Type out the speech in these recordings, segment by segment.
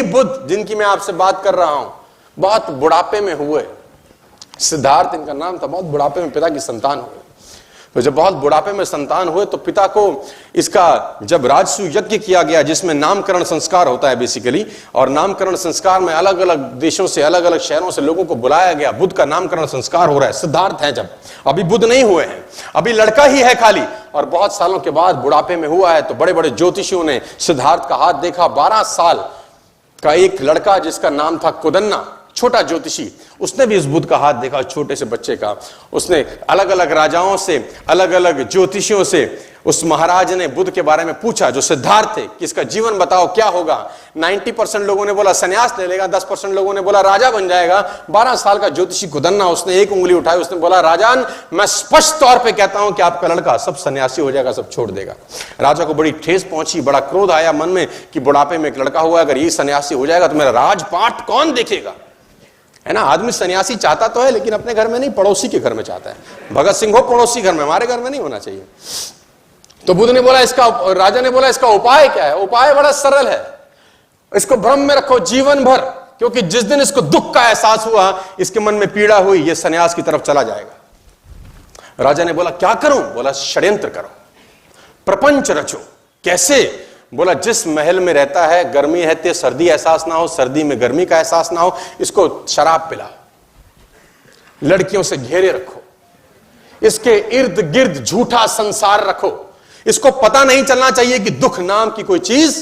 यही बुद्ध जिनकी मैं आपसे बात कर रहा हूं बहुत बुढ़ापे में हुए। सिद्धार्थ इनका नाम था, बहुत बुढ़ापे में पिता की संतान हुए। तो जब बहुत बुढ़ापे में संतान हुए तो पिता को इसका जब राजसूय यज्ञ किया गया जिसमें नामकरण संस्कार होता है बेसिकली, और नामकरण संस्कार में अलग अलग देशों से अलग अलग शहरों से लोगों को बुलाया गया। बुद्ध का नामकरण संस्कार हो रहा है, सिद्धार्थ है जब, अभी बुद्ध नहीं हुए हैं, अभी लड़का ही है खाली, और बहुत सालों के बाद बुढ़ापे में हुआ है। तो बड़े बड़े ज्योतिषियों ने सिद्धार्थ का हाथ देखा। 12 साल का एक लड़का जिसका नाम था कुदन्ना, छोटा ज्योतिषी, उसने भी इस बुद्ध का हाथ देखा, छोटे से बच्चे का। उसने अलग अलग राजाओं से, अलग अलग ज्योतिषियों से उस महाराज ने बुद्ध के बारे में पूछा जो सिद्धार्थ थे कि इसका जीवन बताओ क्या होगा। 90% लोगों ने बोला सन्यास ले लेगा, 10% लोगों ने बोला राजा बन जाएगा। 12 साल का ज्योतिषी कुदन्ना, उसने एक उंगली उठाई, उसने बोला राजान मैं स्पष्ट तौर पे कहता हूं कि आपका लड़का सब सन्यासी हो जाएगा, सब छोड़ देगा। राजा को बड़ी ठेस पहुंची, बड़ा क्रोध आया मन में कि बुढ़ापे में एक लड़का हुआ, अगर ये सन्यासी हो जाएगा तो मेरा राजपाट कौन देखेगा, है ना। आदमी सन्यासी चाहता तो है लेकिन अपने घर में नहीं, पड़ोसी के घर में चाहता है। भगत सिंह हो पड़ोसी घर में, हमारे घर में नहीं होना चाहिए। तो बुद्ध ने बोला इसका, राजा ने बोला इसका उपाय क्या है। उपाय बड़ा सरल है, इसको भ्रम में रखो जीवन भर, क्योंकि जिस दिन इसको दुख का एहसास हुआ, इसके मन में पीड़ा हुई, ये सन्यास की तरफ चला जाएगा। राजा ने बोला क्या करूं। बोला षड्यंत्र करो, प्रपंच रचो। कैसे। बोला जिस महल में रहता है गर्मी है तो सर्दी एहसास ना हो, सर्दी में गर्मी का एहसास ना हो, इसको शराब पिलाओ, लड़कियों से घेरे रखो, इसके इर्द गिर्द झूठा संसार रखो, इसको पता नहीं चलना चाहिए कि दुख नाम की कोई चीज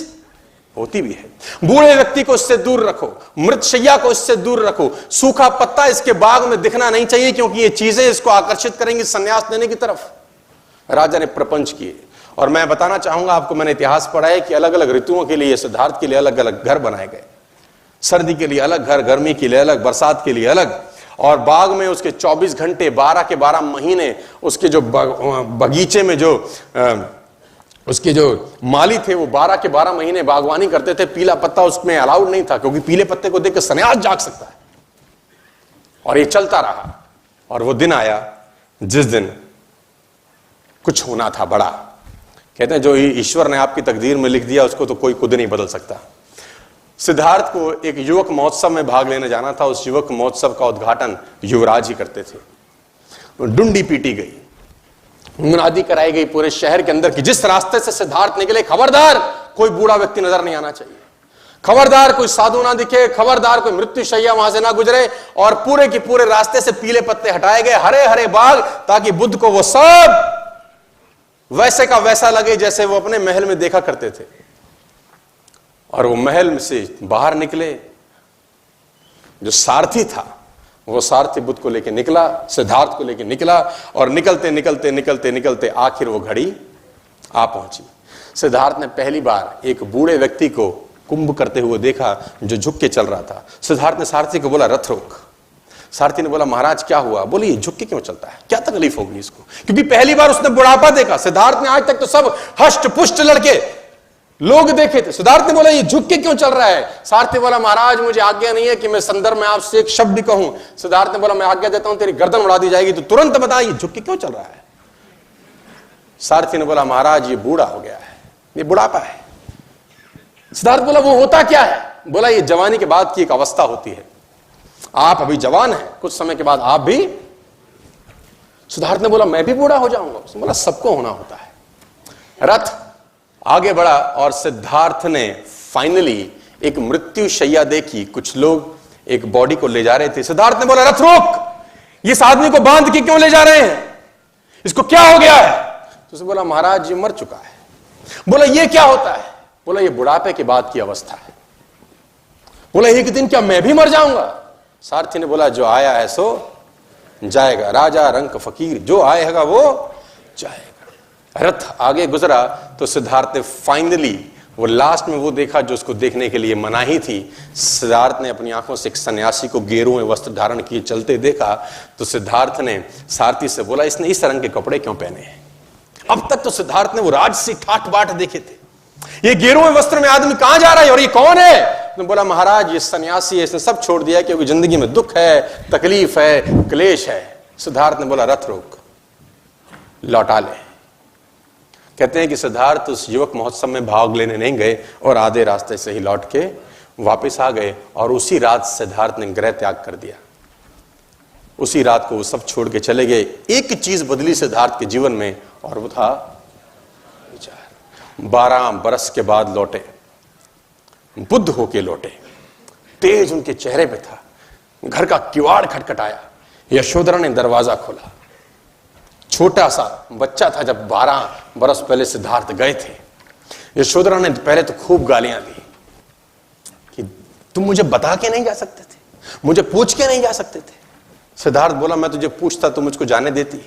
होती भी है। बूढ़े व्यक्ति को इससे दूर रखो, मृतशैया को इससे दूर रखो, सूखा पत्ता इसके बाग में दिखना नहीं चाहिए क्योंकि ये चीजें इसको आकर्षित करेंगी संन्यास लेने की तरफ। राजा ने प्रपंच किए। और मैं बताना चाहूंगा आपको, मैंने इतिहास पढ़ा है कि अलग अलग ऋतुओं के लिए सिद्धार्थ के लिए अलग अलग घर बनाए गए। सर्दी के लिए अलग घर, गर्मी के लिए अलग, बरसात के लिए अलग। और बाग में उसके 24 घंटे 12 के 12 महीने उसके जो बगीचे में जो उसके जो माली थे वो 12 के 12 महीने बागवानी करते थे। पीला पत्ता उसमें अलाउड नहीं था क्योंकि पीले पत्ते को देख के सन्यास जाग सकता है। और ये चलता रहा और वो दिन आया जिस दिन कुछ होना था बड़ा। कहते हैं जो ईश्वर ने आपकी तकदीर में लिख दिया उसको तो कोई खुद नहीं बदल सकता। सिद्धार्थ को एक युवक महोत्सव में भाग लेने जाना था। उस युवक महोत्सव का उद्घाटन युवराज ही करते थे। डुंडी पीटी गई, मुनादी कराई गई पूरे शहर के अंदर कि जिस रास्ते से सिद्धार्थ निकले खबरदार कोई बूढ़ा व्यक्ति नजर नहीं आना चाहिए, खबरदार कोई साधु ना दिखे, खबरदार कोई मृत्युशैया वहां से ना गुजरे। और पूरे के पूरे रास्ते से पीले पत्ते हटाए गए, हरे हरे बाग, ताकि बुद्ध को वो सब वैसे का वैसा लगे जैसे वो अपने महल में देखा करते थे। और वो महल से बाहर निकले, जो सारथी था वो सारथी बुद्ध को लेके निकला, सिद्धार्थ को लेके निकला। और निकलते निकलते निकलते निकलते आखिर वो घड़ी आ पहुंची। सिद्धार्थ ने पहली बार एक बूढ़े व्यक्ति को कुंभ करते हुए देखा जो झुक के चल रहा था। सिद्धार्थ ने सारथी को बोला रथ रोक। सारथी ने बोला महाराज क्या हुआ। बोले ये झुक के क्यों चलता है, क्या तकलीफ होगी इसको, क्योंकि पहली बार उसने बुढ़ापा देखा। सिद्धार्थ ने आज तक तो सब हष्ट पुष्ट लड़के लोग देखे थे। सिद्धार्थ ने बोला ये झुक के क्यों चल रहा है। सारथी बोला महाराज मुझे आज्ञा नहीं है कि मैं संदर्भ में आपसे एक शब्द भी कहूं। सिद्धार्थ ने बोला मैं आज्ञा देता हूं तेरी गर्दन उड़ा दी जाएगी, तो तुरंत बता ये झुक के क्यों चल रहा है। सारथी ने बोला महाराज ये बूढ़ा हो गया है, ये बुढ़ापा है। सिद्धार्थ बोला वो होता क्या है। बोला ये जवानी के बाद की एक अवस्था होती है, आप अभी जवान हैं, कुछ समय के बाद आप भी। सिद्धार्थ ने बोला मैं भी बूढ़ा हो जाऊंगा। उसने बोला सबको होना होता है। रथ आगे बढ़ा और सिद्धार्थ ने फाइनली एक मृत्यु शैया देखी। कुछ लोग एक बॉडी को ले जा रहे थे। सिद्धार्थ ने बोला रथ रोक, ये इस आदमी को बांध के क्यों ले जा रहे हैं, इसको क्या हो गया है। तो उसने बोला महाराज ये मर चुका है। बोला ये क्या होता है। बोला ये बुढ़ापे के बाद की अवस्था है। बोला एक दिन क्या मैं भी मर जाऊंगा। सारथी ने बोला जो आया है सो जाएगा, राजा रंक फकीर, जो आएगा वो जाएगा। रथ आगे गुजरा तो सिद्धार्थ ने फाइनली वो लास्ट में वो देखा जो उसको देखने के लिए मनाही थी। सिद्धार्थ ने अपनी आंखों से एक सन्यासी को गेरुए वस्त्र धारण किए चलते देखा। तो सिद्धार्थ ने सारथी से बोला इसने इस रंग के कपड़े क्यों पहने हैं। अब तक तो सिद्धार्थ ने वो राजसी ठाट बाट देखे थे, ये गेरुए वस्त्र में आदमी कहां जा रहा है और ये कौन है। तो बोला महाराज ये सन्यासी है, इसने सब छोड़ दिया क्योंकि जिंदगी में दुख है, तकलीफ है, क्लेश है। सिद्धार्थ ने बोला रथ रोक, लौटा ले। कहते हैं कि सिद्धार्थ उस युवक महोत्सव में भाग लेने नहीं गए और आधे रास्ते से ही लौट के वापस आ गए और उसी रात सिद्धार्थ ने गृह त्याग कर दिया। उसी रात को वो सब छोड़ के चले गए। एक चीज बदली सिद्धार्थ के जीवन में, और वो था विचार। 12 बरस के बाद लौटे, बुद्ध होके लौटे। तेज उनके चेहरे पे था। घर का किवाड़ खटखटाया, यशोधरा ने दरवाजा खोला। छोटा सा बच्चा था जब 12 बरस पहले सिद्धार्थ गए थे। यशोधरा ने पहले तो खूब गालियां दी कि तुम मुझे बता के नहीं जा सकते थे, मुझे पूछ के नहीं जा सकते थे। सिद्धार्थ बोला, मैं तुझे पूछता तो मुझको जाने देती।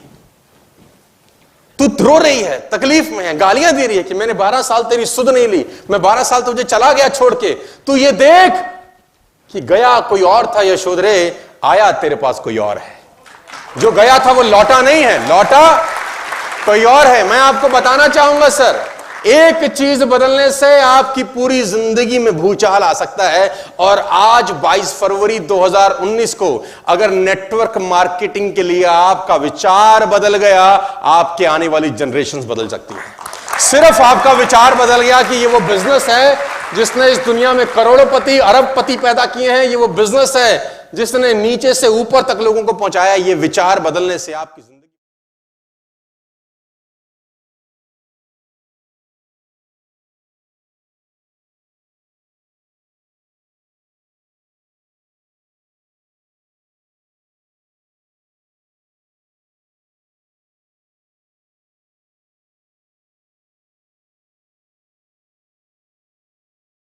तू रो रही है, तकलीफ में है, गालियां दे रही है कि मैंने 12 साल तेरी सुध नहीं ली, मैं 12 साल तुझे चला गया छोड़ के। तू ये देख कि गया कोई और था यशोधरे, आया तेरे पास कोई और है। जो गया था वो लौटा नहीं है, लौटा कोई और है। मैं आपको बताना चाहूंगा सर, एक चीज बदलने से आपकी पूरी जिंदगी में भूचाल आ सकता है। और आज 22 फरवरी 2019 को अगर नेटवर्क मार्केटिंग के लिए आपका विचार बदल गया, आपके आने वाली जनरेशंस बदल सकती है। सिर्फ आपका विचार बदल गया कि ये वो बिजनेस है जिसने इस दुनिया में करोड़पति अरबपति पैदा किए हैं, ये वो बिजनेस है जिसने नीचे से ऊपर तक लोगों को पहुंचाया। ये विचार बदलने से आपकी जिंदगी